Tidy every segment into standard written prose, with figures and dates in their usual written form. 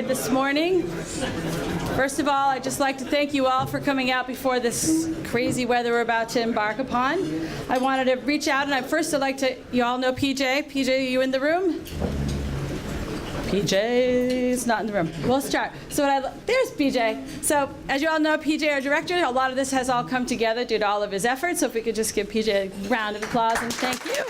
this morning. First of all, I'd just like to thank you all for coming out before this crazy weather we're about to embark upon. I wanted to reach out, and I'd like to, you all know PJ. PJ, are you in the room? PJ's not in the room. We'll start. So there's PJ. So as you all know, PJ, our director, a lot of this has all come together due to all of his efforts. So if we could just give PJ a round of applause and thank you.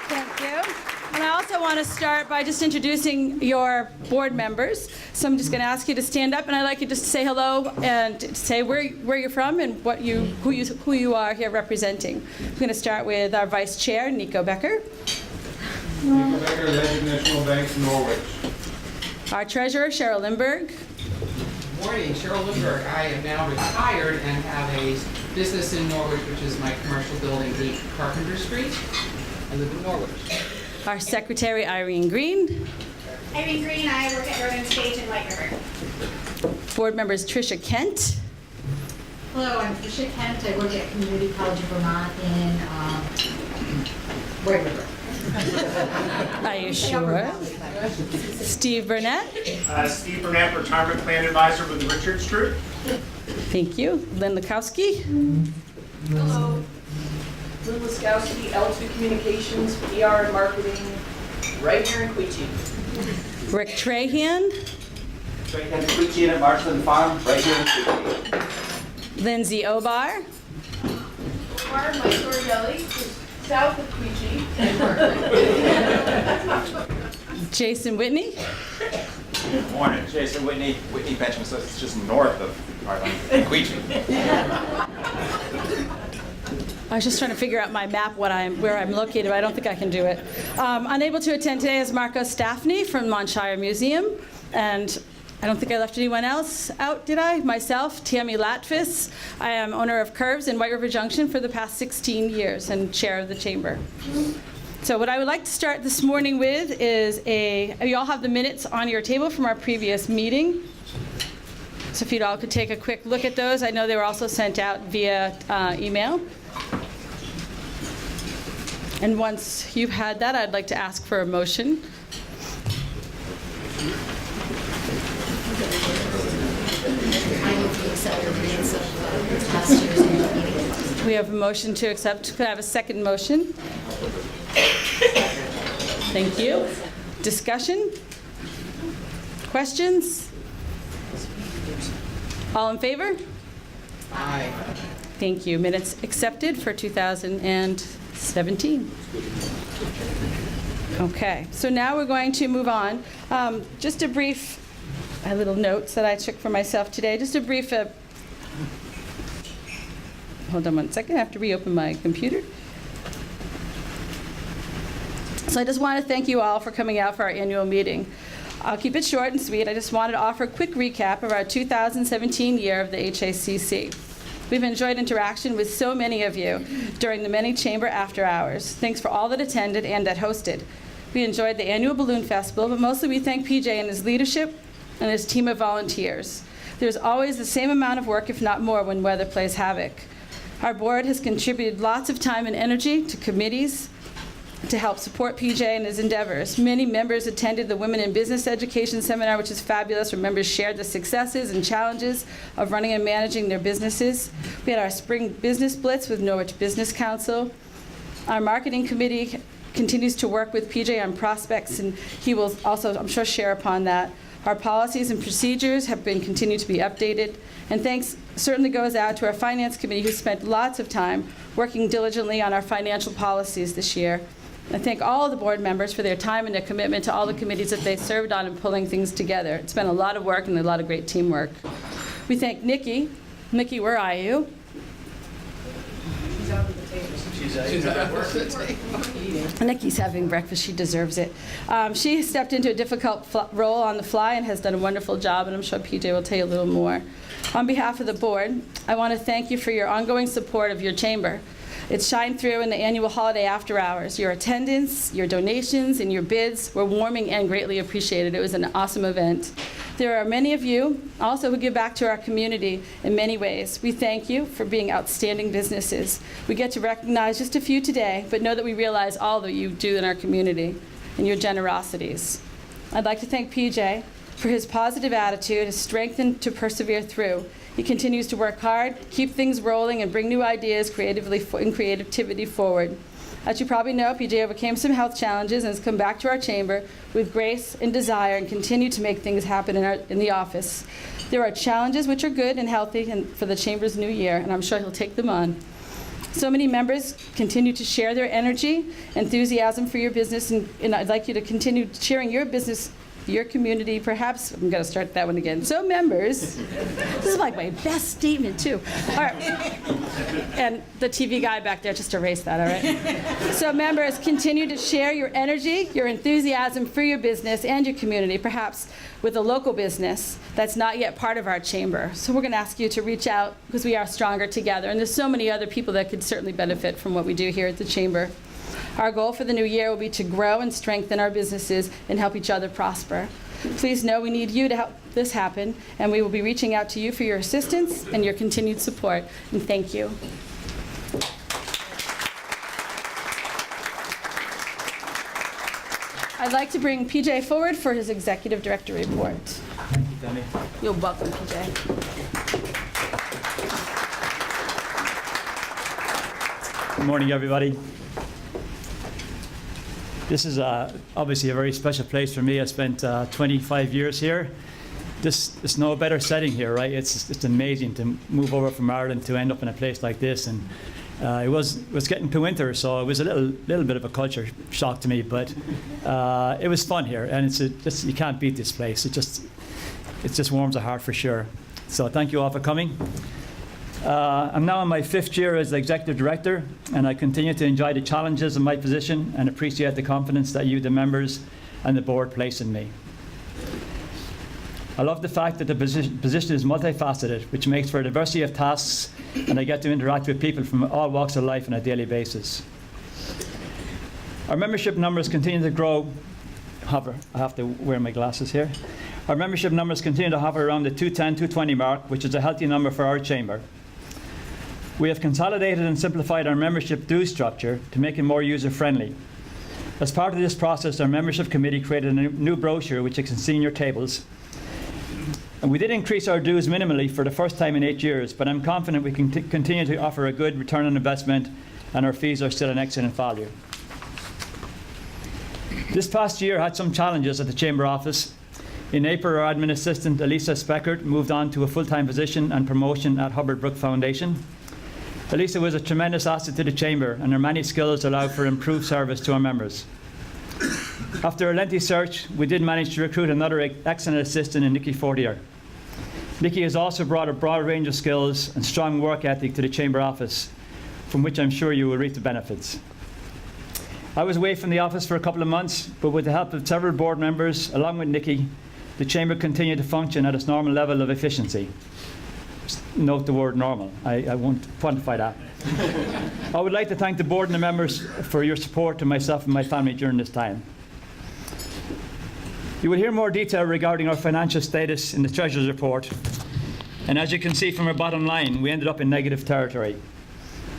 Thank you. And I also want to start by just introducing your board members. So I'm just going to ask you to stand up, and I'd like you just to say hello and say where you're from and who you are here representing. I'm going to start with our vice chair, Nico Becker. Nico Becker, Legend National Bank, Norwich. Our treasurer, Cheryl Lindberg. Good morning, Cheryl Lindberg. I am now retired and have a business in Norwich, which is my commercial building, 8 Carpenter Street. I live in Norwich. Our secretary, Irene Green. Irene Green, I work at Nothern Stage in White River. Board members, Tricia Kent. Hello, I'm Tricia Kent. I work at Community College of Vermont in White River. Are you sure? Steve Burnett. Steve Burnett, Retirement Plan Advisor with the Richards Group. Thank you. Lynn Lukowski. Hello. Lynn Laskowski, L2 Communications, PR and Marketing, right here in Quechee. Rick Trahan. Trahan at Quechee at Marshland Farm, right here in Quechee. Lindsay Obar. Obar, my store deli, south of Quechee. Jason Whitney. Good morning, Jason Whitney, Whitney Pension Associates, it's just north of Quechee. I was just trying to figure out my map where I'm located, but I don't think I can do it. Unable to attend today is Marco Staffney from Montshire Museum, and I don't think I left anyone else out, did I? Myself, Tammy Latvis. I am owner of Curves in White River Junction for the past 16 years and chair of the chamber. So what I would like to start this morning with is you all have the minutes on your table from our previous meeting. So if you all could take a quick look at those. I know they were also sent out via email. And once you've had that, I'd like to ask for a motion. I move to accept the minutes of last year's annual meeting. We have a motion to accept. Could I have a second motion? Thank you. Discussion? Questions? All in favor? Aye. Thank you. Minutes accepted for 2017. Okay, so now we're going to move on. Just a brief, little notes that I took for myself today. Just a brief, hold on one second, I have to reopen my computer. So I just want to thank you all for coming out for our annual meeting. I'll keep it short and sweet. I just wanted to offer a quick recap of our 2017 year of the HACC. We've enjoyed interaction with so many of you during the many chamber after hours. Thanks for all that attended and that hosted. We enjoyed the annual Balloon Festival, but mostly we thank PJ and his leadership and his team of volunteers. There's always the same amount of work, if not more, when weather plays havoc. Our board has contributed lots of time and energy to committees to help support PJ and his endeavors. Many members attended the Women in Business Education Seminar, which is fabulous, where members shared the successes and challenges of running and managing their businesses. We had our spring business blitz with Norwich Business Council. Our marketing committee continues to work with PJ on prospects, and he will also, I'm sure, share upon that. Our policies and procedures have been continued to be updated. And thanks certainly goes out to our finance committee, who spent lots of time working diligently on our financial policies this year. I thank all of the board members for their time and their commitment to all the committees that they served on in pulling things together. It's been a lot of work and a lot of great teamwork. We thank Nikki. Nikki, where are you? She's out at the table. She's at work today. Nikki's having breakfast. She deserves it. She stepped into a difficult role on the fly and has done a wonderful job, and I'm sure PJ will tell you a little more. On behalf of the board, I want to thank you for your ongoing support of your chamber. It's shined through in the annual holiday after hours. Your attendance, your donations, and your bids were warming and greatly appreciated. It was an awesome event. There are many of you also who give back to our community in many ways. We thank you for being outstanding businesses. We get to recognize just a few today, but know that we realize all that you do in our community and your generosities. I'd like to thank PJ for his positive attitude, his strength and to persevere through. He continues to work hard, keep things rolling, and bring new ideas and creativity forward. As you probably know, PJ overcame some health challenges and has come back to our chamber with grace and desire and continue to make things happen in the office. There are challenges which are good and healthy for the chamber's new year, and I'm sure he'll take them on. So many members continue to share their energy, enthusiasm for your business, and I'd like you to continue sharing your business, your community, perhaps. I'm going to start that one again. So members, this is like my best statement too. All right. And the TV guy back there, just erase that, all right? So members, continue to share your energy, your enthusiasm for your business and your community, perhaps with a local business that's not yet part of our chamber. So we're going to ask you to reach out because we are stronger together. And there's so many other people that could certainly benefit from what we do here at the chamber. Our goal for the new year will be to grow and strengthen our businesses and help each other prosper. Please know we need you to help this happen, and we will be reaching out to you for your assistance and your continued support. And thank you. I'd like to bring PJ forward for his executive director report. Thank you, Demi. You're welcome, PJ. Good morning, everybody. This is obviously a very special place for me. I spent 25 years here. It's no better setting here, right? It's amazing to move over from Ireland to end up in a place like this. And it was getting to winter, so it was a little bit of a culture shock to me. But it was fun here, and it's you can't beat this place. It just warms the heart for sure. So thank you all for coming. I'm now in my 5th year as the Executive Director, and I continue to enjoy the challenges of my position and appreciate the confidence that you, the members, and the board place in me. I love the fact that the position is multifaceted, which makes for a diversity of tasks, and I get to interact with people from all walks of life on a daily basis. Our membership numbers continue to grow. I have to wear my glasses here. Our membership numbers continue to hover around the 210, 220 mark, which is a healthy number for our chamber. We have consolidated and simplified our membership dues structure to make it more user-friendly. As part of this process, our membership committee created a new brochure which you can see in your tables. And we did increase our dues minimally for the first time in 8 years, but I'm confident we can continue to offer a good return on investment, and our fees are still an excellent value. This past year had some challenges at the chamber office. In April, our admin assistant, Elisa Speckert, moved on to a full-time position and promotion at Hubbard Brook Foundation. Elisa was a tremendous asset to the chamber, and her many skills allowed for improved service to our members. After a lengthy search, we did manage to recruit another excellent assistant in Nikki Fortier. Nikki has also brought a broad range of skills and strong work ethic to the chamber office, from which I'm sure you will reap the benefits. I was away from the office for a couple of months, but with the help of several board members, along with Nikki, the chamber continued to function at its normal level of efficiency. Note the word normal. I won't quantify that. I would like to thank the board and the members for your support to myself and my family during this time. You will hear more detail regarding our financial status in the Treasurer's report. And as you can see from our bottom line, we ended up in negative territory.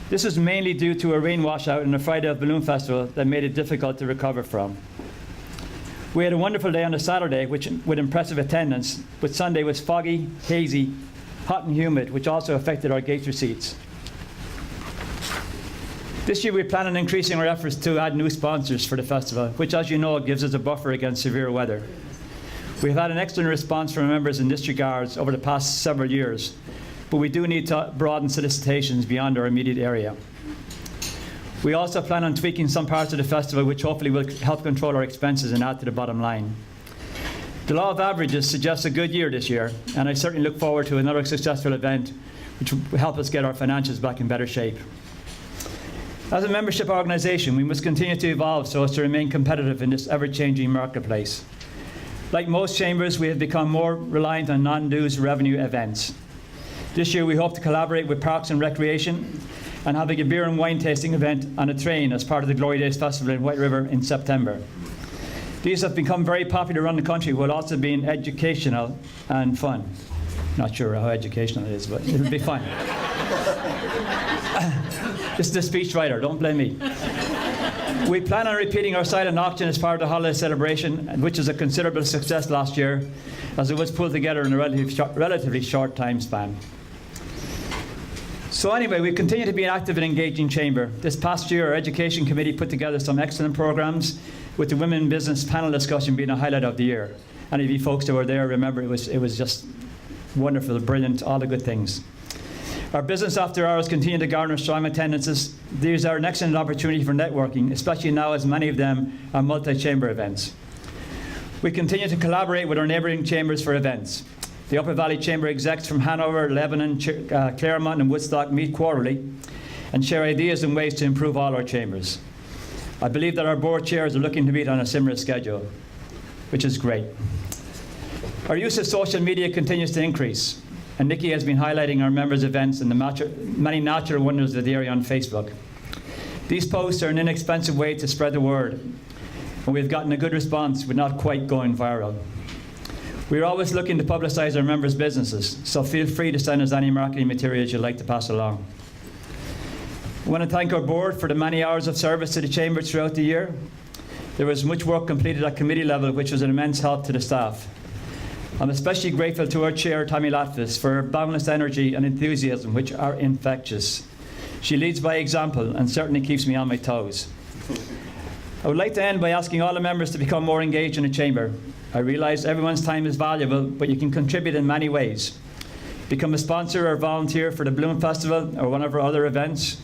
This is mainly due to a rain washout and a Friday of Balloon Festival that made it difficult to recover from. We had a wonderful day on a Saturday with impressive attendance, but Sunday was foggy, hazy, hot and humid, which also affected our gate receipts. This year we plan on increasing our efforts to add new sponsors for the festival, which, as you know, gives us a buffer against severe weather. We've had an excellent response from members in this regard over the past several years, but we do need to broaden solicitations beyond our immediate area. We also plan on tweaking some parts of the festival, which hopefully will help control our expenses and add to the bottom line. The law of averages suggests a good year this year, and I certainly look forward to another successful event which will help us get our financials back in better shape. As a membership organisation, we must continue to evolve so as to remain competitive in this ever-changing marketplace. Like most chambers, we have become more reliant on non-dues revenue events. This year we hope to collaborate with Parks and Recreation and having a beer and wine tasting event on a train as part of the Glory Days Festival in White River in September. These have become very popular around the country while also being educational and fun. Not sure how educational it is, but it'll be fun. This is a speech writer, don't blame me. We plan on repeating our silent auction as part of the holiday celebration, which was a considerable success last year, as it was pulled together in a relatively short time span. So anyway, we continue to be an active and engaging chamber. This past year, our Education Committee put together some excellent programs, with the Women in Business panel discussion being a highlight of the year. Any of you folks that were there remember it was just wonderful, brilliant, all the good things. Our business after hours continue to garner strong attendances. These are an excellent opportunity for networking, especially now as many of them are multi-chamber events. We continue to collaborate with our neighbouring chambers for events. The Upper Valley Chamber execs from Hanover, Lebanon, Claremont and Woodstock meet quarterly and share ideas and ways to improve all our chambers. I believe that our board chairs are looking to meet on a similar schedule, which is great. Our use of social media continues to increase, and Nikki has been highlighting our members' events and the many natural wonders of the area on Facebook. These posts are an inexpensive way to spread the word, and we've gotten a good response, but not quite going viral. We're always looking to publicize our members' businesses, so feel free to send us any marketing materials you'd like to pass along. I want to thank our board for the many hours of service to the chamber throughout the year. There was much work completed at committee level, which was an immense help to the staff. I'm especially grateful to our chair, Tammy Latvis, for her boundless energy and enthusiasm, which are infectious. She leads by example and certainly keeps me on my toes. I would like to end by asking all the members to become more engaged in the chamber. I realise everyone's time is valuable, but you can contribute in many ways. Become a sponsor or volunteer for the Bloom Festival or one of our other events.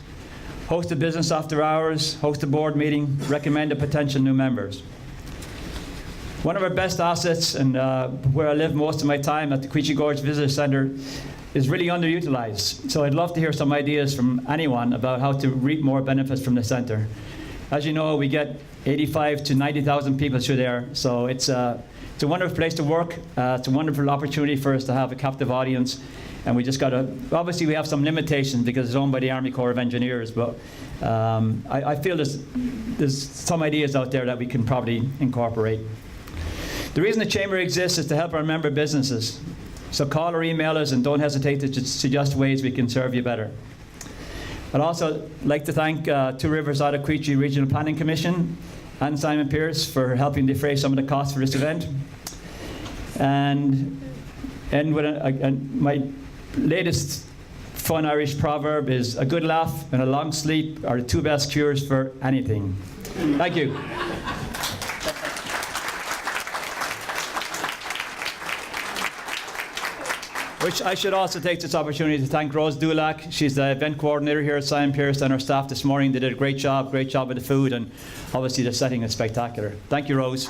Host a business after hours, host a board meeting, recommend to potential new members. One of our best assets, and where I live most of my time at the Quechee Gorge Visitor Centre, is really underutilised. So I'd love to hear some ideas from anyone about how to reap more benefits from the centre. As you know, we get 85 to 90,000 people through there, so it's a wonderful place to work. It's a wonderful opportunity for us to have a captive audience. And we just got to, obviously we have some limitations because it's owned by the Army Corps of Engineers, but I feel there's some ideas out there that we can probably incorporate. The reason the chamber exists is to help our member businesses. So call or email us and don't hesitate to suggest ways we can serve you better. I'd also like to thank Two Rivers out of Quechee Regional Planning Commission and Simon Pearce for helping defray some of the costs for this event. And end with my latest fun Irish proverb is a good laugh and a long sleep are the two best cures for anything. Thank you. Which I should also take this opportunity to thank Rose Dulac. She's the event coordinator here at Simon Pearce, and her staff this morning. They did a great job with the food, and obviously the setting is spectacular. Thank you, Rose.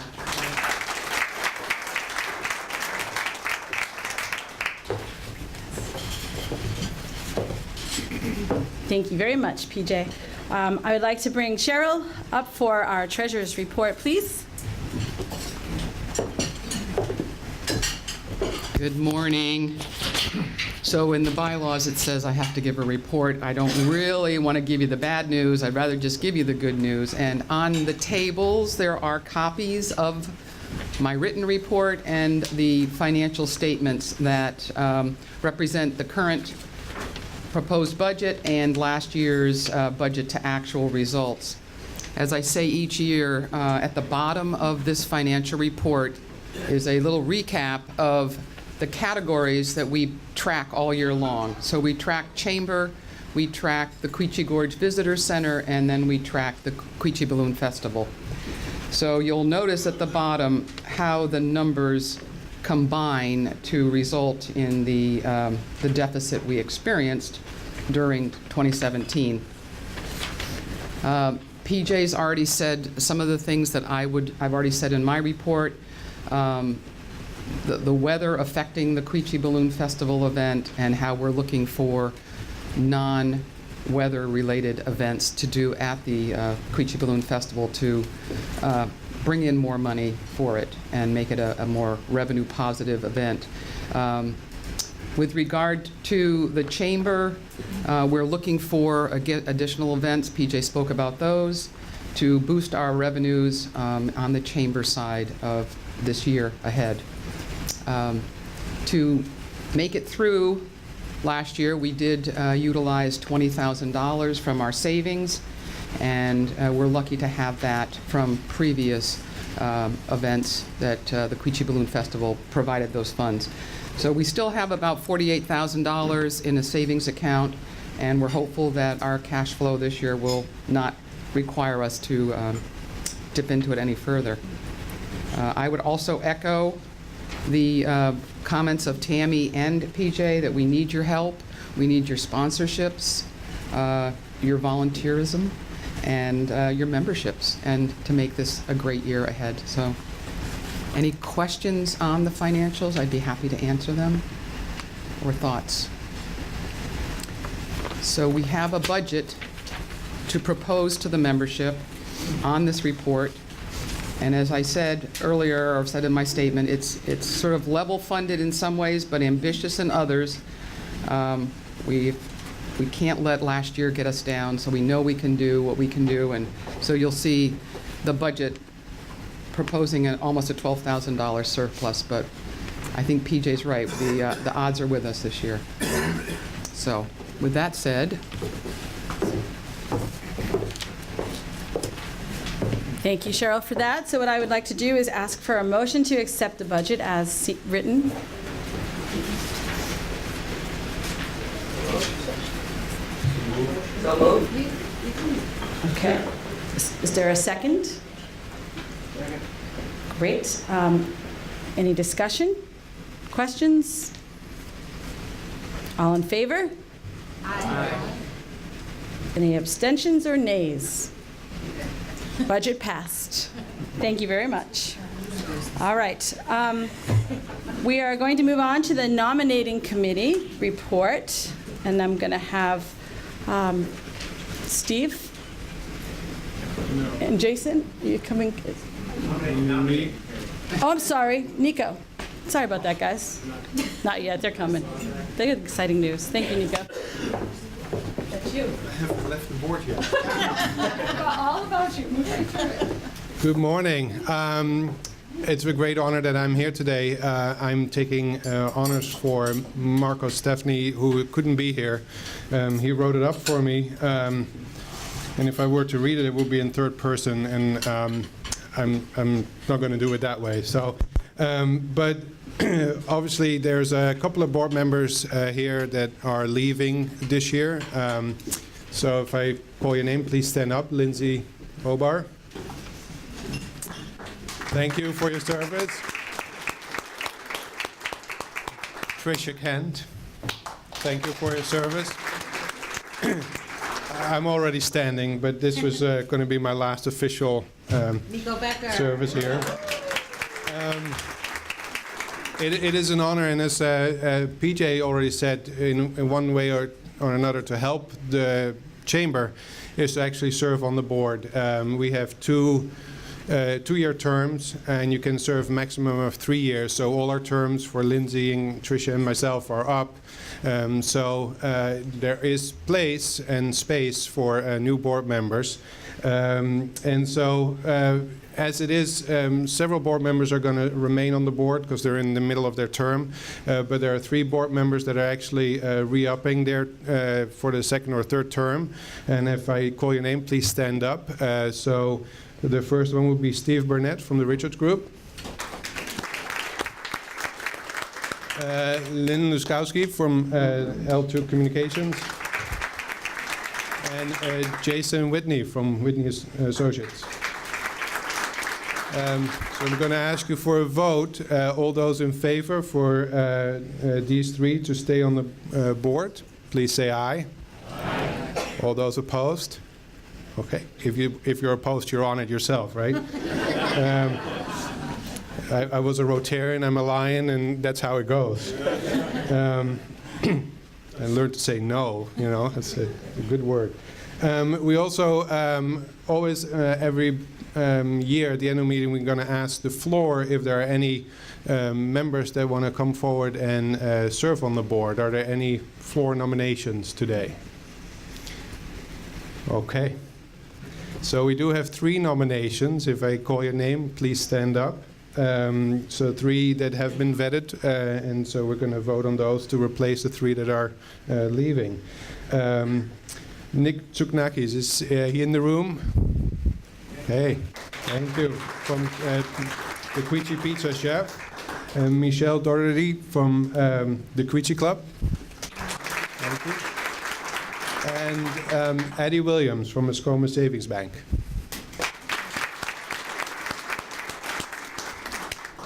Thank you very much, PJ. I would like to bring Cheryl up for our treasurer's report, please. Good morning. So in the bylaws, it says I have to give a report. I don't really want to give you the bad news. I'd rather just give you the good news. And on the tables, there are copies of my written report and the financial statements that represent the current proposed budget and last year's budget to actual results. As I say each year, at the bottom of this financial report is a little recap of the categories that we track all year long. So we track chamber, we track the Quechee Gorge Visitor Center, and then we track the Quechee Balloon Festival. So you'll notice at the bottom how the numbers combine to result in the deficit we experienced during 2017. PJ's already said some of the things that I've already said in my report. The weather affecting the Quechee Balloon Festival event and how we're looking for non-weather related events to do at the Quechee Balloon Festival to bring in more money for it and make it a more revenue positive event. With regard to the chamber, we're looking for additional events, PJ spoke about those, to boost our revenues on the chamber side of this year ahead. To make it through last year, we did utilize $20,000 from our savings, And we're lucky to have that from previous events that the Quechee Balloon Festival provided those funds. So we still have about $48,000 in a savings account, and we're hopeful that our cash flow this year will not require us to dip into it any further. I would also echo the comments of Tammy and PJ that we need your help, we need your sponsorships, your volunteerism, and your memberships, and to make this a great year ahead. So, any questions on the financials? I'd be happy to answer them, or thoughts. So we have a budget to propose to the membership on this report. And as I said earlier, or said in my statement, it's sort of level funded in some ways, but ambitious in others. We can't let last year get us down, so we know we can do what we can do. And so you'll see the budget proposing almost a $12,000 surplus, but I think PJ's right. The odds are with us this year. So with that said, Thank you, Cheryl, for that. So what I would like to do is ask for a motion to accept the budget as written. So moved. Okay. Is there a second? Great. Any discussion? Questions? All in favor? Aye. Any abstentions or nays? Budget passed. Thank you very much. All right. We are going to move on to the nominating committee report, and I'm going to have Steve and Jason. Are you coming? Me? Oh, I'm sorry, Nico. Sorry about that, guys. Not yet. They're coming. They got exciting news. Thank you, Nico. That's you. I haven't left the board yet. All about you. Move right through it. Good morning. It's a great honor that I'm here today. I'm taking honors for Marco Stefani, who couldn't be here. He wrote it up for me, and if I were to read it, it would be in third person, and I'm not going to do it that way. So, but obviously, there's a couple of board members here that are leaving this year. So if I call your name, please stand up. Lindsay Obar. Thank you for your service. Tricia Kent. Thank you for your service. I'm already standing, but this was going to be my last official service here. It is an honor, and as PJ already said, in one way or another, to help the chamber is to actually serve on the board. We have two-year terms, and you can serve maximum of 3 years. So all our terms for Lindsay and Tricia and myself are up. So there is place and space for new board members. And so as it is, several board members are going to remain on the board because they're in the middle of their term. But there are 3 board members that are actually re-upping their for the second or third term. And if I call your name, please stand up. So the first one would be Steve Burnett from the Richards Group. Lynn Luskowski from L2 Communications. And Jason Whitney from Whitney Associates. So I'm going to ask you for a vote. All those in favor for these 3 to stay on the board, please say aye. Aye. All those opposed? Okay. If you're opposed, you're on it yourself, right? I was a Rotarian, I'm a Lion, and that's how it goes. I learned to say no, you know, it's a good word. We also always, every year at the annual meeting, we're going to ask the floor if there are any members that want to come forward and serve on the board. Are there any floor nominations today? Okay. So we do have 3 nominations. If I call your name, please stand up. So 3 that have been vetted, and so we're going to vote on those to replace the 3 that are leaving. Nick Tsuknakis, is he in the room? Hey, thank you. From the Quechee Pizza Chef. And Michelle Doherty from the Quechee Club. Thank you. And Eddie Williams from the Scoma Savings Bank.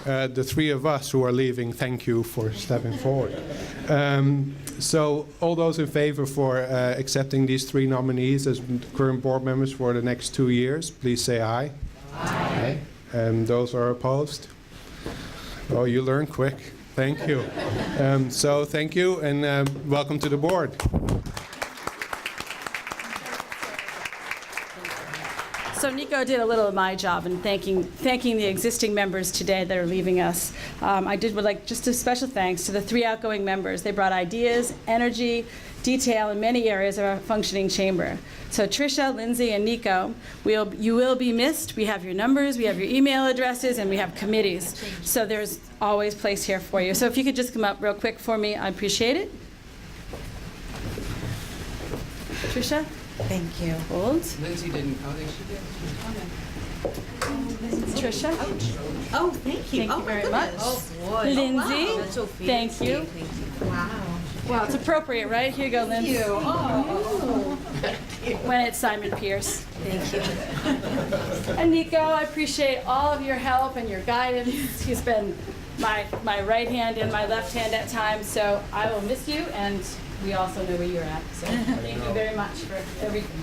The three of us who are leaving, thank you for stepping forward. So all those in favor for accepting these three nominees as current board members for the next 2 years, please say aye. Aye. And those are opposed? Oh, you learn quick. Thank you. So thank you and welcome to the board. So Nico did a little of my job in thanking the existing members today that are leaving us. Would like just a special thanks to the 3 outgoing members. They brought ideas, energy, detail in many areas of our functioning chamber. So Tricia, Lindsay, and Nico, you will be missed. We have your numbers, we have your email addresses, and we have committees. So there's always place here for you. So if you could just come up real quick for me, I appreciate it. Tricia? Thank you. Hold. Lindsay didn't, oh, they should be. Tricia? Oh, thank you. Thank you very much. Oh, boy. Lindsay? Oh, wow. That's so Thank you. Wow. Well, it's appropriate, right? Here you go, Lindsay. Thank you. Oh. When it's Simon Pearce. Thank you. And Nico, I appreciate all of your help and your guidance. He's been my right hand and my left hand at times, so I will miss you, and we also know where you're at. So thank you very much for everything.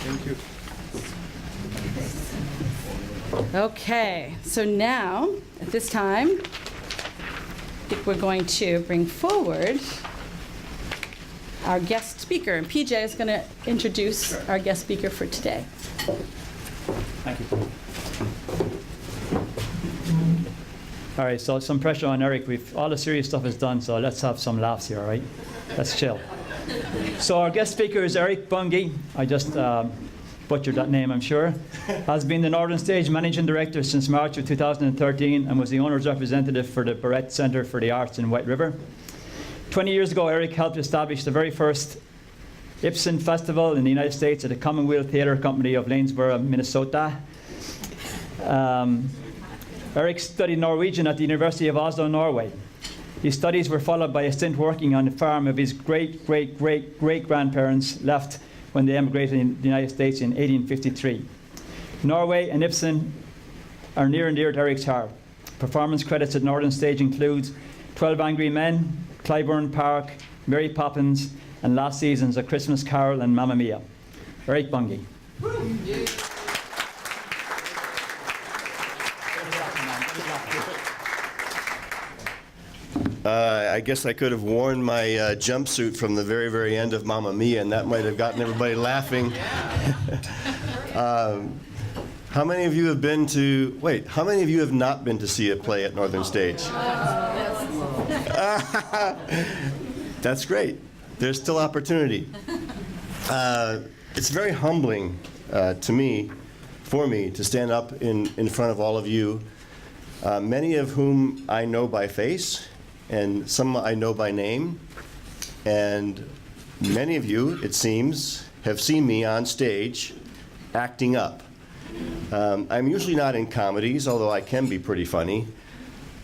Thank you. Okay, so now, at this time, I think we're going to bring forward our guest speaker. And PJ is going to introduce our guest speaker for today. Thank you. All right, so some pressure on Eric. All the serious stuff is done, so let's have some laughs here, all right? Let's chill. So our guest speaker is Eric Bunge. I just butchered that name, I'm sure. Has been the Northern Stage Managing Director since March of 2013 and was the owner's representative for the Barrett Centre for the Arts in White River. 20 years ago, Eric helped establish the very first Ibsen Festival in the United States at the Commonwealth Theatre Company of Lanesborough, Minnesota. Eric studied Norwegian at the University of Oslo, Norway. His studies were followed by a stint working on the farm of his great-great-great-great-grandparents left when they emigrated in the United States in 1853. Norway and Ibsen are near and dear to Eric's heart. Performance credits at Northern Stage includes 12 Angry Men, Clybourne Park, Mary Poppins, and last season's A Christmas Carol and Mamma Mia. Eric Bunge. I guess I could have worn my jumpsuit from the very, very end of Mamma Mia, and that might have gotten everybody laughing. How many of you have been to, how many of you have not been to see a play at Northern Stage? That's great. There's still opportunity. It's very humbling for me, to stand up in front of all of you, many of whom I know by face, and some I know by name, and many of you, it seems, have seen me on stage acting up. I'm usually not in comedies, although I can be pretty funny,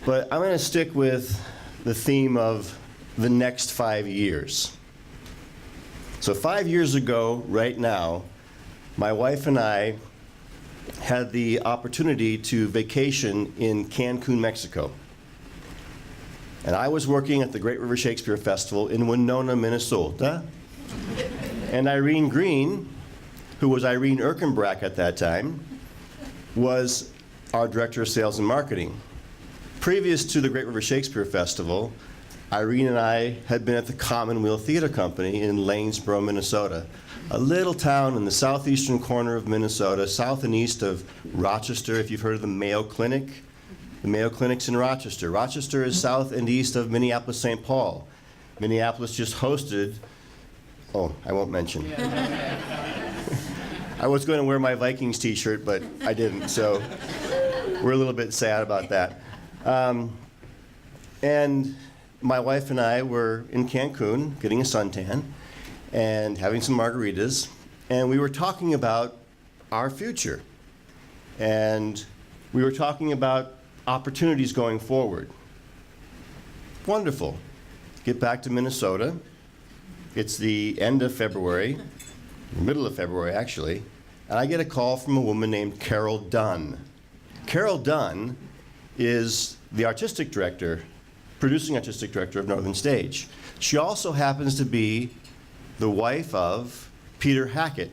but I'm going to stick with the theme of the next 5 years. So 5 years ago, right now, my wife and I had the opportunity to vacation in Cancun, Mexico. And I was working at the Great River Shakespeare Festival in Winona, Minnesota. And Irene Green, who was Irene Erkenbrack at that time, was our Director of Sales and Marketing. Previous to the Great River Shakespeare Festival, Irene and I had been at the Commonwealth Theatre Company in Lanesborough, Minnesota, a little town in the southeastern corner of Minnesota, south and east of Rochester, if you've heard of the Mayo Clinic. The Mayo Clinic's in Rochester. Rochester is south and east of Minneapolis-St. Paul. Minneapolis just hosted, oh, I won't mention. I was going to wear my Vikings t-shirt, but I didn't, so we're a little bit sad about that. And my wife and I were in Cancun getting a suntan and having some margaritas, and we were talking about our future. And we were talking about opportunities going forward. Wonderful. Get back to Minnesota. It's the end of February, middle of February actually, and I get a call from a woman named Carol Dunn. Carol Dunn is the artistic director, producing artistic director of Northern Stage. She also happens to be the wife of Peter Hackett,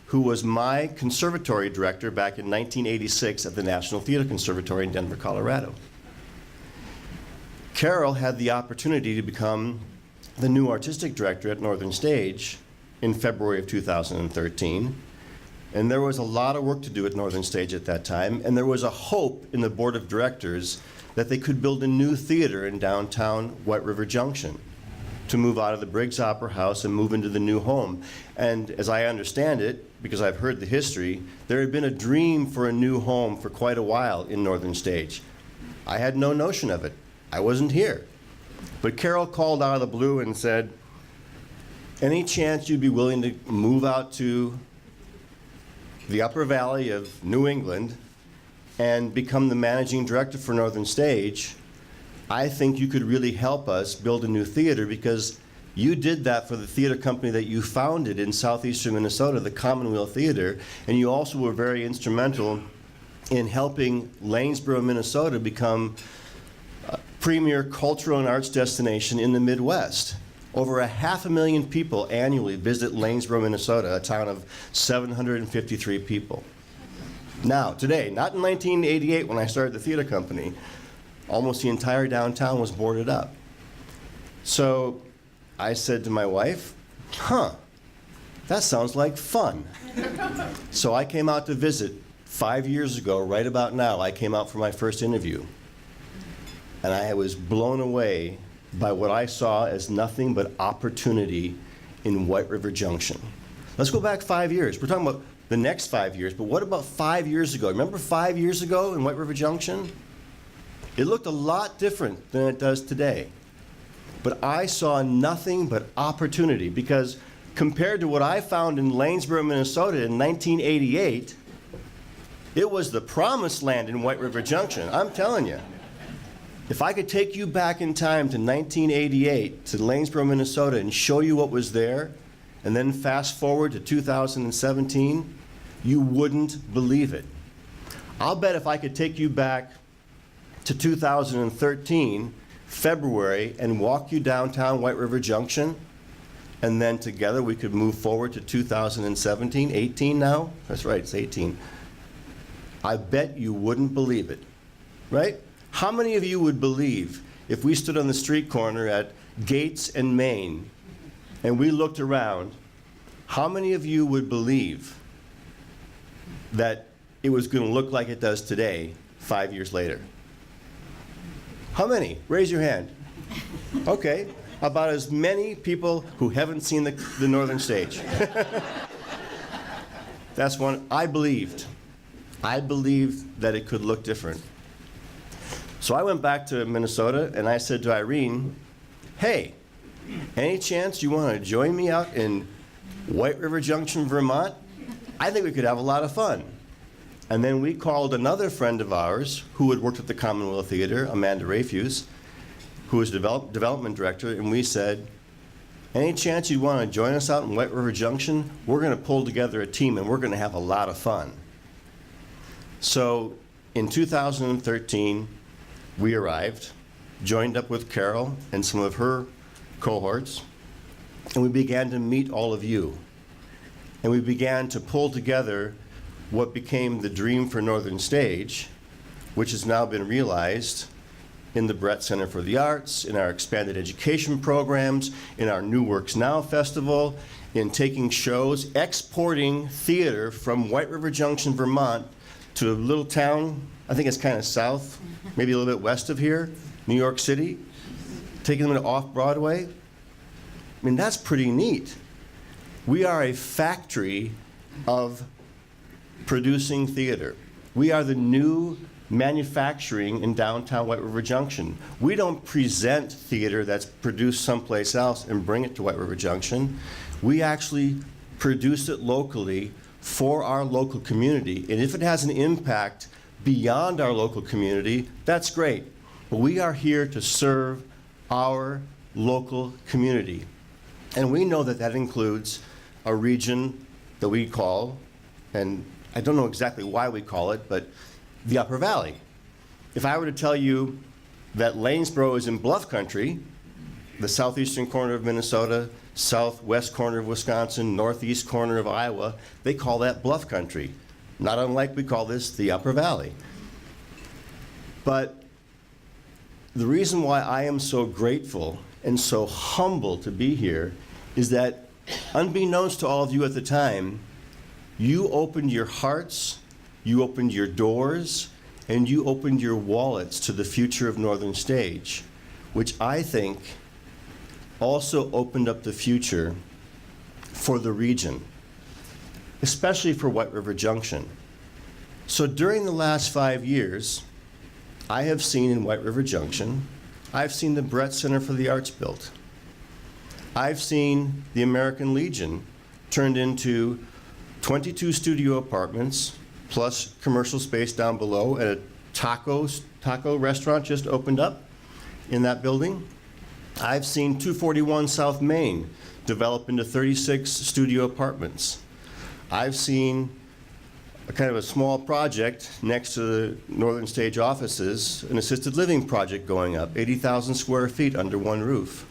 who was my conservatory director back in 1986 at the National Theater Conservatory in Denver, Colorado. Carol had the opportunity to become the new artistic director at Northern Stage in February of 2013. And there was a lot of work to do at Northern Stage at that time, and there was a hope in the board of directors that they could build a new theater in downtown White River Junction to move out of the Briggs Opera House and move into the new home. And as I understand it, because I've heard the history, there had been a dream for a new home for quite a while in Northern Stage. I had no notion of it. I wasn't here. But Carol called out of the blue and said, any chance you'd be willing to move out to the Upper Valley of New England and become the managing director for Northern Stage? I think you could really help us build a new theater, because you did that for the theater company that you founded in southeastern Minnesota, the Commonwealth Theater, and you also were very instrumental in helping Lanesboro, Minnesota become a premier cultural and arts destination in the Midwest. Over 500,000 people annually visit Lanesboro, Minnesota, a town of 753 people. Now, today, not in 1988 when I started the theater company, almost the entire downtown was boarded up. So I said to my wife, that sounds like fun. So I came out to visit 5 years ago, right about now. I came out for my first interview. And I was blown away by what I saw as nothing but opportunity in White River Junction. Let's go back 5 years. We're talking about the next 5 years, but what about 5 years ago? Remember 5 years ago in White River Junction? It looked a lot different than it does today. But I saw nothing but opportunity, because compared to what I found in Lanesboro, Minnesota in 1988, it was the promised land in White River Junction. I'm telling you. If I could take you back in time to 1988 to Lanesboro, Minnesota and show you what was there, and then fast forward to 2017, you wouldn't believe it. I'll bet if I could take you back to 2013, February, and walk you downtown White River Junction, and then together we could move forward to 2017, 18 now? That's right, it's 18. I bet you wouldn't believe it, right? How many of you would believe if we stood on the street corner at Gates and Main and we looked around, how many of you would believe that it was going to look like it does today 5 years later? How many? Raise your hand. Okay, about as many people who haven't seen the Northern Stage. That's one. I believed that it could look different. So I went back to Minnesota and I said to Irene, hey, any chance you want to join me out in White River Junction, Vermont? I think we could have a lot of fun. And then we called another friend of ours who had worked at the Commonwealth Theater, Amanda Rafuse, who was development director, and we said, any chance you want to join us out in White River Junction? We're going to pull together a team and we're going to have a lot of fun. So in 2013, we arrived, joined up with Carol and some of her cohorts, and we began to meet all of you. And we began to pull together what became the dream for Northern Stage, which has now been realized in the Brett Center for the Arts, in our expanded education programs, in our New Works Now Festival, in taking shows, exporting theater from White River Junction, Vermont, to a little town, I think it's kind of south, maybe a little bit west of here, New York City, taking them to off-Broadway. I mean, that's pretty neat. We are a factory of producing theater. We are the new manufacturing in downtown White River Junction. We don't present theater that's produced someplace else and bring it to White River Junction. We actually produce it locally for our local community. And if it has an impact beyond our local community, that's great. But we are here to serve our local community. And we know that that includes a region that we call, and I don't know exactly why we call it, but the Upper Valley. If I were to tell you that Lanesboro is in bluff country, the southeastern corner of Minnesota, southwest corner of Wisconsin, northeast corner of Iowa, they call that bluff country. Not unlike we call this the Upper Valley. But the reason why I am so grateful and so humble to be here is that, unbeknownst to all of you at the time, you opened your hearts, you opened your doors, and you opened your wallets to the future of Northern Stage, which I think also opened up the future for the region, especially for White River Junction. So during the last 5 years, I have seen in White River Junction, I've seen the Brett Center for the Arts built. I've seen the American Legion turned into 22 studio apartments, plus commercial space down below, and a taco restaurant just opened up in that building. I've seen 241 South Main develop into 36 studio apartments. I've seen a kind of a small project next to the Northern Stage offices, an assisted living project going up, 80,000 square feet under one roof.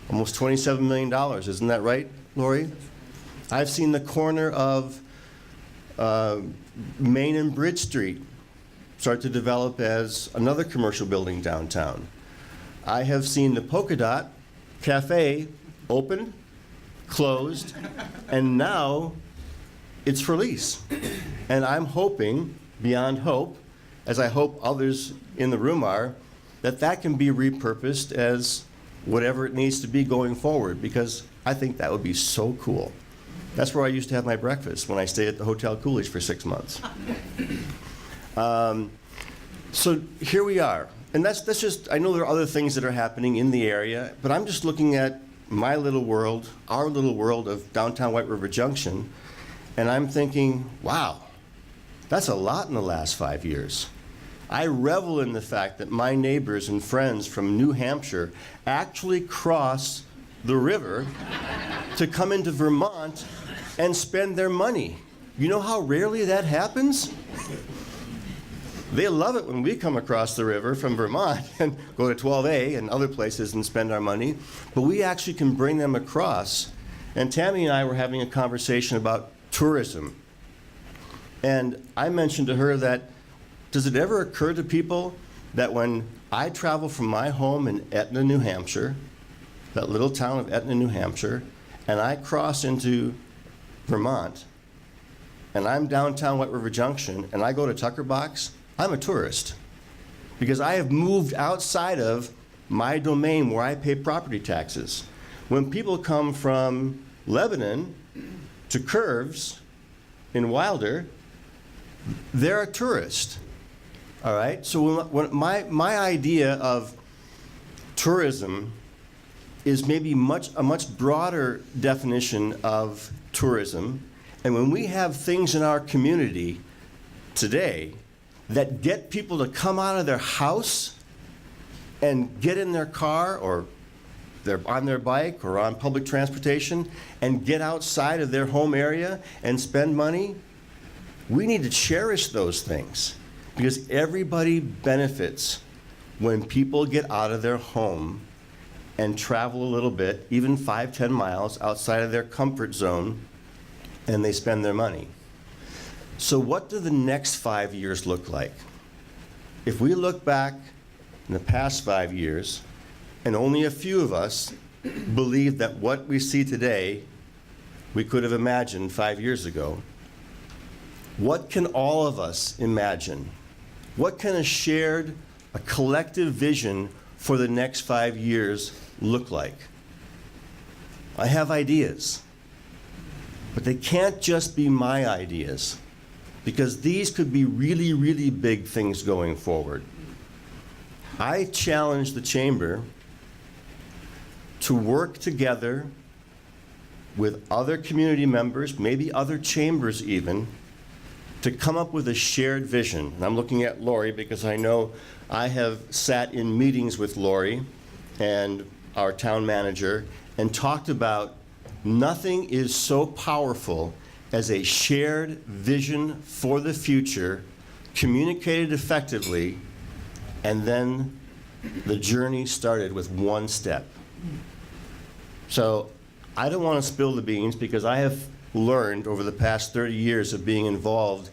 Almost $27 million, isn't that right, Lori? I've seen the corner of Main and Bridge Street start to develop as another commercial building downtown. I have seen the Polka Dot Cafe opened, closed, and now it's for lease. And I'm hoping, beyond hope, as I hope others in the room are, that that can be repurposed as whatever it needs to be going forward, because I think that would be so cool. That's where I used to have my breakfast when I stayed at the Hotel Coolidge for 6 months. So here we are. And that's just, I know there are other things that are happening in the area, but I'm just looking at my little world, our little world of downtown White River Junction, and I'm thinking, wow, that's a lot in the last 5 years. I revel in the fact that my neighbors and friends from New Hampshire actually cross the river to come into Vermont and spend their money. You know how rarely that happens? They love it when we come across the river from Vermont and go to 12A and other places and spend our money, but we actually can bring them across. And Tammy and I were having a conversation about tourism. And I mentioned to her that, does it ever occur to people that when I travel from my home in Etna, New Hampshire, that little town of Etna, New Hampshire, and I cross into Vermont, and I'm downtown White River Junction, and I go to Tucker Box, I'm a tourist, because I have moved outside of my domain where I pay property taxes. When people come from Lebanon to Curves in Wilder, they're a tourist, all right? So when my idea of tourism is maybe a much broader definition of tourism, and when we have things in our community today that get people to come out of their house and get in their car, or they're on their bike or on public transportation, and get outside of their home area and spend money, we need to cherish those things, because everybody benefits when people get out of their home and travel a little bit, even 5-10 miles outside of their comfort zone, and they spend their money. So what do the next 5 years look like? If we look back in the past 5 years, and only a few of us believe that what we see today we could have imagined 5 years ago, what can all of us imagine? What can a collective vision for the next 5 years look like? I have ideas, but they can't just be my ideas. because these could be really, really big things going forward. I challenge the Chamber to work together with other community members, maybe other chambers even, to come up with a shared vision. And I'm looking at Lori because I know I have sat in meetings with Lori and our town manager and talked about nothing is so powerful as a shared vision for the future, communicated effectively, and then the journey started with one step. So I don't want to spill the beans because I have learned over the past 30 years of being involved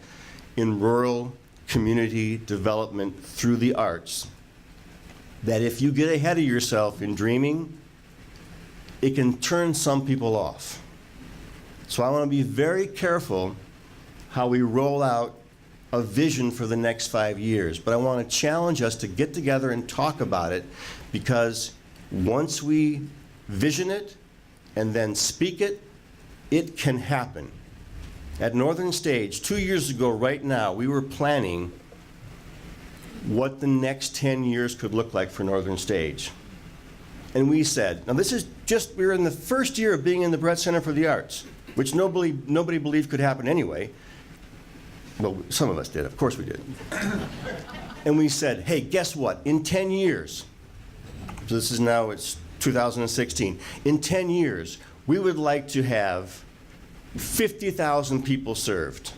in rural community development through the arts that if you get ahead of yourself in dreaming, it can turn some people off. So I want to be very careful how we roll out a vision for the next 5 years. But I want to challenge us to get together and talk about it, because once we vision it and then speak it, it can happen. At Northern Stage, 2 years ago right now, we were planning what the next 10 years could look like for Northern Stage. And we said, now this is just, we were in the first year of being in the Brett Center for the Arts, which nobody believed could happen anyway. Well, some of us did, of course we did. And we said, hey, guess what? In 10 years, so this is now, it's 2016, in 10 years, we would like to have 50,000 people served.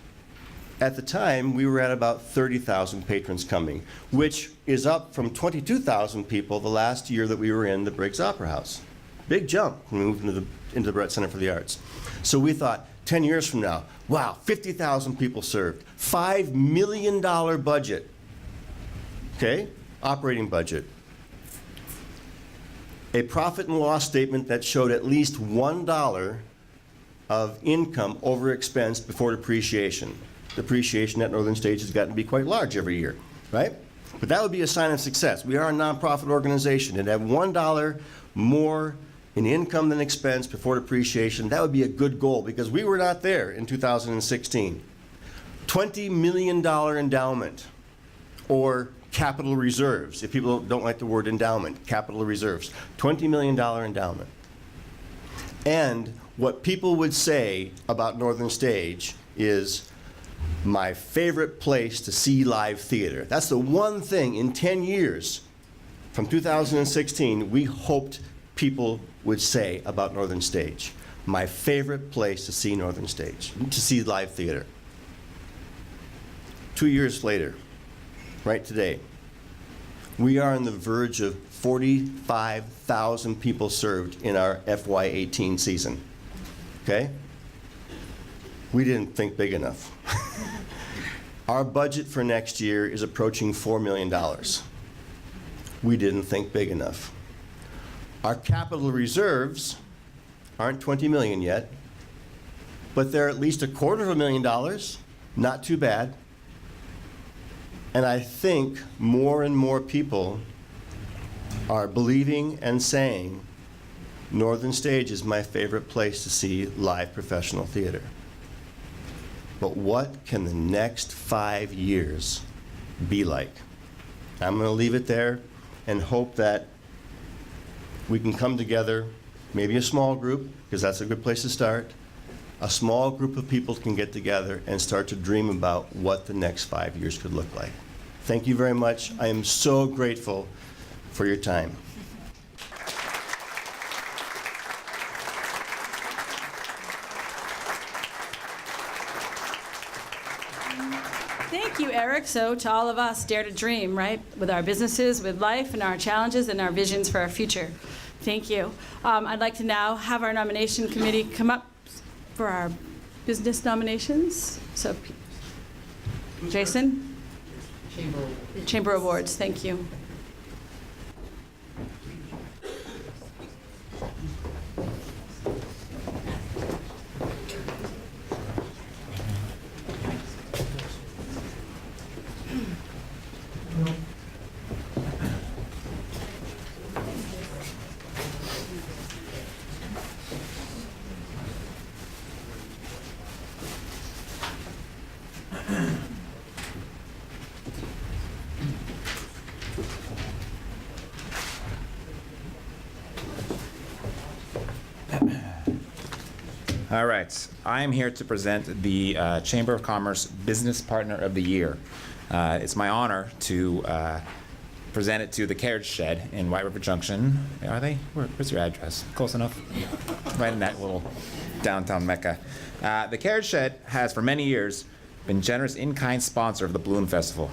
At the time, we were at about 30,000 patrons coming, which is up from 22,000 people the last year that we were in the Briggs Opera House. Big jump when we moved into the Brett Center for the Arts. So we thought, 10 years from now, wow, 50,000 people served, $5 million budget, okay, operating budget. A profit and loss statement that showed at least $1 of income over expense before depreciation. Depreciation at Northern Stage has gotten to be quite large every year, right? But that would be a sign of success. We are a nonprofit organization, and at $1 more in income than expense before depreciation, that would be a good goal, because we were not there in 2016. $20 million endowment, or capital reserves. If people don't like the word endowment, capital reserves. $20 million endowment. And what people would say about Northern Stage is, my favorite place to see live theater. That's the one thing in 10 years from 2016 we hoped people would say about Northern Stage. My favorite place to see Northern Stage, to see live theater. 2 years later, right today, we are on the verge of 45,000 people served in our FY18 season, okay? We didn't think big enough. Our budget for next year is approaching $4 million. We didn't think big enough. Our capital reserves aren't 20 million yet, but they're at least $250,000, not too bad. And I think more and more people are believing and saying, Northern Stage is my favorite place to see live professional theater. But what can the next 5 years be like? I'm going to leave it there and hope that we can come together, maybe a small group, because that's a good place to start. A small group of people can get together and start to dream about what the next 5 years could look like. Thank you very much. I am so grateful for your time. Thank you, Eric. So to all of us, dare to dream, right? With our businesses, with life, and our challenges, and our visions for our future. Thank you. I'd like to now have our nomination committee come up for our business nominations. So, Jason? Chamber Awards. Thank you. All right, I am here to present the Chamber of Commerce Business Partner of the Year. It's my honor to present it to the Carriage Shed in White River Junction. Are they? Where's your address? Close enough? Right in that little downtown mecca. The Carriage Shed has for many years been generous in-kind sponsor of the Balloon Festival.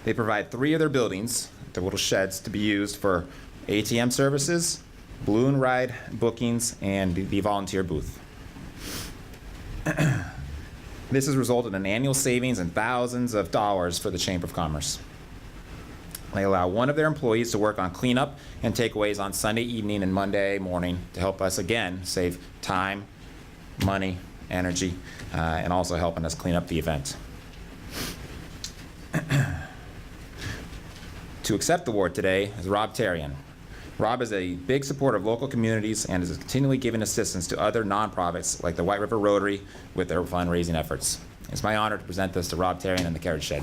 They provide 3 of their buildings, the little sheds, to be used for ATM services, balloon ride bookings, and the volunteer booth. This has resulted in annual savings and thousands of dollars for the Chamber of Commerce. They allow one of their employees to work on cleanup and takeaways on Sunday evening and Monday morning to help us again save time, money, energy, and also helping us clean up the event. To accept the award today is Rob Tarian. Rob is a big supporter of local communities and is continually giving assistance to other nonprofits like the White River Rotary with their fundraising efforts. It's my honor to present this to Rob Tarian and the Carriage Shed.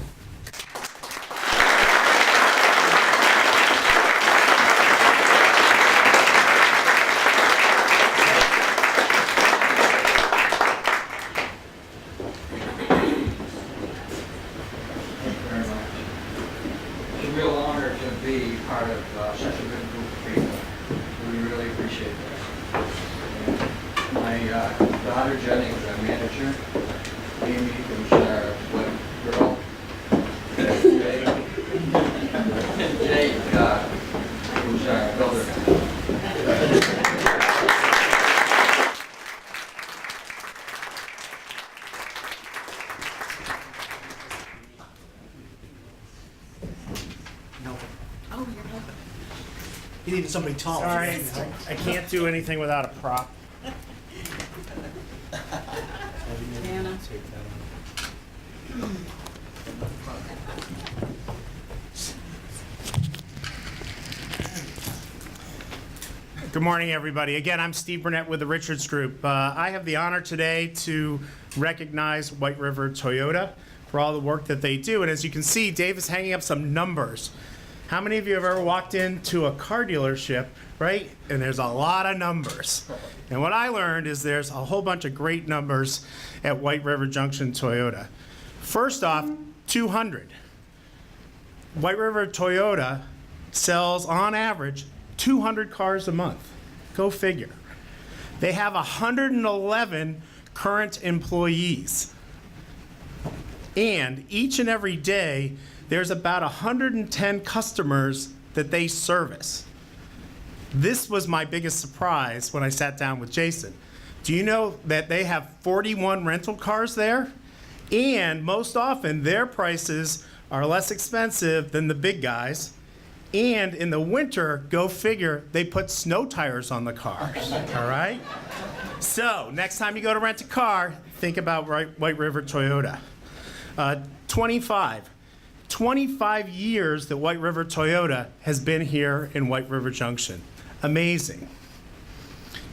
It's a real honor to be part of such a good group of people. We really appreciate that. My daughter Jenny is our manager. Amy, who's our girl. Jake, who's our builder. You needed somebody tall. Sorry, I can't do anything without a prop. Anna. Good morning, everybody. Again, I'm Steve Burnett with the Richards Group. I have the honor today to recognize White River Toyota for all the work that they do. And as you can see, Dave is hanging up some numbers. How many of you have ever walked into a car dealership, right? And there's a lot of numbers. And what I learned is there's a whole bunch of great numbers at White River Junction Toyota. First off, 200. White River Toyota sells, on average, 200 cars a month. Go figure. They have 111 current employees. And each and every day, there's about 110 customers that they service. This was my biggest surprise when I sat down with Jason. Do you know that they have 41 rental cars there? And most often, their prices are less expensive than the big guys. And in the winter, go figure, they put snow tires on the cars, all right? So next time you go to rent a car, think about White River Toyota. 25 years that White River Toyota has been here in White River Junction. Amazing.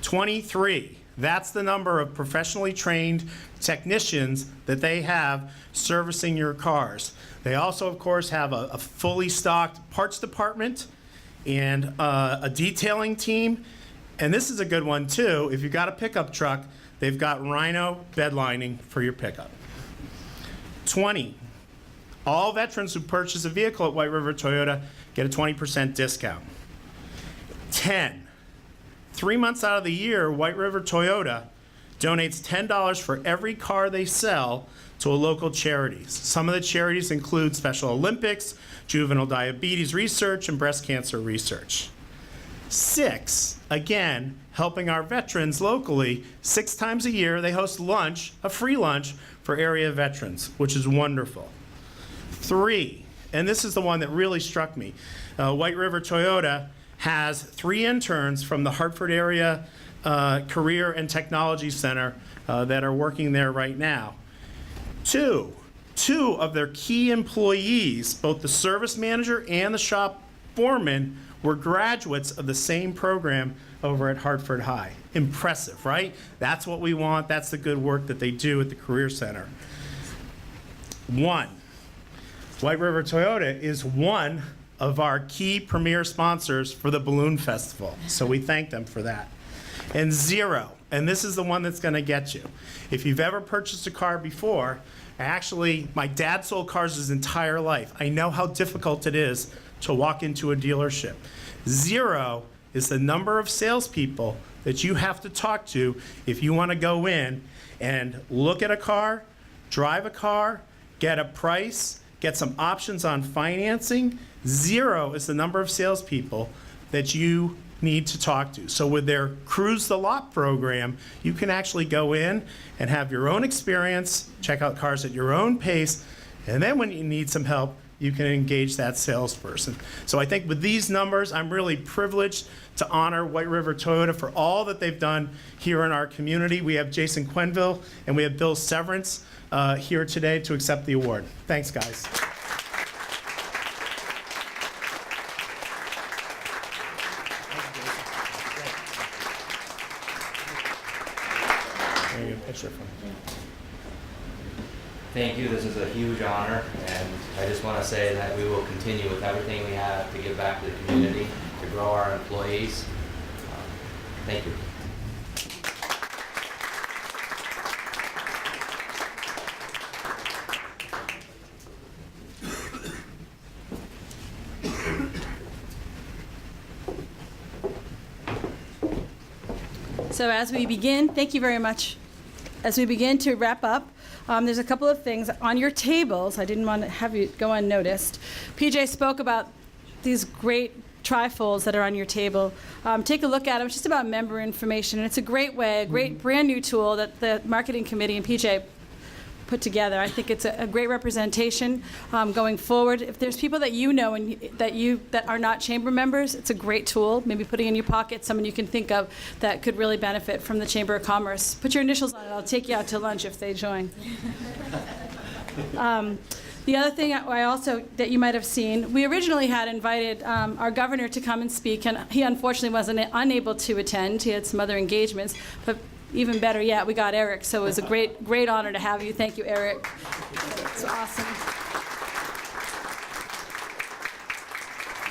23, that's the number of professionally trained technicians that they have servicing your cars. They also, of course, have a fully stocked parts department and a detailing team. And this is a good one, too. If you've got a pickup truck, they've got Rhino bed lining for your pickup. 20, all veterans who purchase a vehicle at White River Toyota get a 20% discount. 10, 3 months out of the year, White River Toyota donates $10 for every car they sell to a local charities. Some of the charities include Special Olympics, juvenile diabetes research, and breast cancer research. 6, again, helping our veterans locally. 6 times a year, they host lunch, a free lunch for area veterans, which is wonderful. 3, and this is the one that really struck me. White River Toyota has 3 interns from the Hartford area Career and Technology Center that are working there right now. 2 of their key employees, both the service manager and the shop foreman, were graduates of the same program over at Hartford High. Impressive, right? That's what we want. That's the good work that they do at the Career Center. White River Toyota is one of our key premier sponsors for the Balloon Festival, so we thank them for that. And 0, and this is the one that's going to get you. If you've ever purchased a car before, actually, my dad sold cars his entire life. I know how difficult it is to walk into a dealership. 0 is the number of salespeople that you have to talk to if you want to go in and look at a car, drive a car, get a price, get some options on financing. 0 is the number of salespeople that you need to talk to. So with their Cruise the Lot program, you can actually go in and have your own experience, check out cars at your own pace, and then when you need some help, you can engage that salesperson. So I think with these numbers, I'm really privileged to honor White River Toyota for all that they've done here in our community. We have Jason Quenville and we have Bill Severance here today to accept the award. Thanks, guys. Thank you. This is a huge honor, and I just want to say that we will continue with everything we have to give back to the community, to grow our employees. Thank you. So as we begin, thank you very much. As we begin to wrap up, there's a couple of things on your tables. I didn't want to have you go unnoticed. PJ spoke about these great trifolds that are on your table. Take a look at them. It's just about member information. And it's a great way, a great brand new tool that the marketing committee and PJ put together. I think it's a great representation going forward. If there's people that you know and that are not chamber members, it's a great tool. Maybe putting in your pocket someone you can think of that could really benefit from the Chamber of Commerce. Put your initials on it. I'll take you out to lunch if they join. The other thing that you might have seen, we originally had invited our governor to come and speak, and he unfortunately wasn't unable to attend. He had some other engagements, but even better yet, we got Eric, so it was a great honor to have you. Thank you, Eric. It's awesome.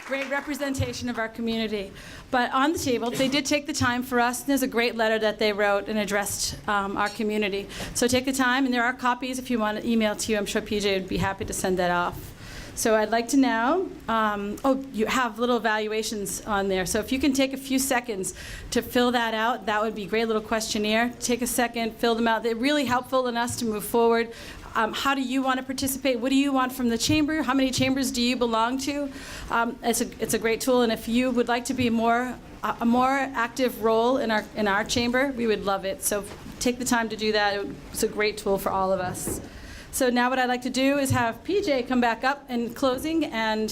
Great representation of our community. But on the table, they did take the time for us. There's a great letter that they wrote and addressed our community. So take the time, and there are copies if you want to email to you. I'm sure PJ would be happy to send that off. So I'd like to now, you have little evaluations on there. So if you can take a few seconds to fill that out, that would be a great little questionnaire. Take a second, fill them out. They're really helpful in us to move forward. How do you want to participate? What do you want from the chamber? How many chambers do you belong to? It's a great tool, and if you would like to be a more active role in our chamber, we would love it. So take the time to do that. It's a great tool for all of us. So now what I'd like to do is have PJ come back up in closing and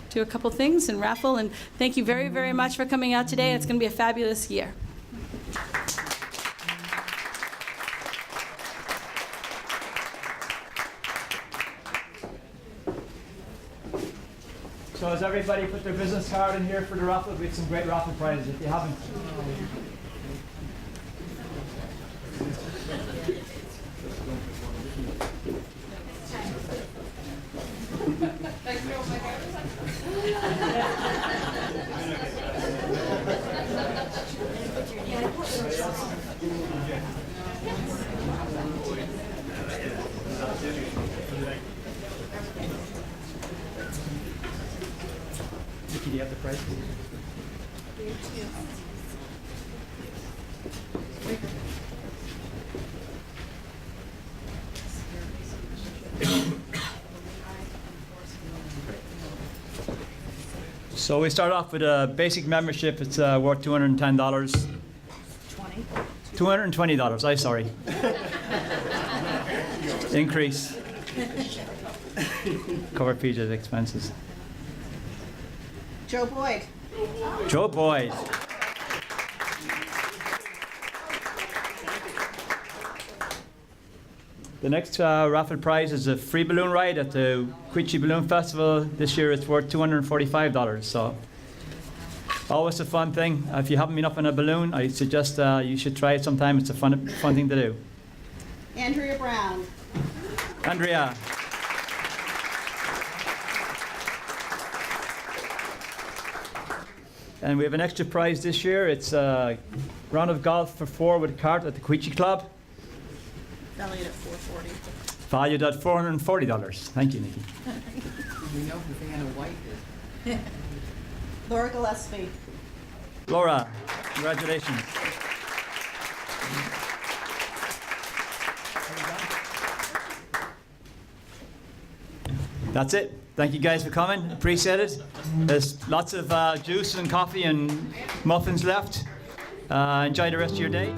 do a couple things and raffle. And thank you very, very much for coming out today. It's going to be a fabulous year. So has everybody put their business card in here for the raffle? We have some great raffle prizes if you haven't. Nikki, do you have the price? So we start off with a basic membership. It's worth $210. $220, I'm sorry. Increase. Cover PJ's expenses. Joe Boyd. Joe Boyd. The next raffle prize is a free balloon ride at the Quechee Balloon Festival. This year it's worth $245. So Always a fun thing. If you haven't been up in a balloon, I suggest you should try it sometime. It's a fun thing to do. Andrea Brown. Andrea. And we have an extra prize this year. It's a round of golf for 4 with a cart at the Quechee Club. Valued at $440. Valued at $440. Thank you, Nikki. We know who Vanna White is. Laura Gillespie. Laura, congratulations. That's it. Thank you guys for coming. Appreciate it. There's lots of juice and coffee and muffins left. Enjoy the rest of your day.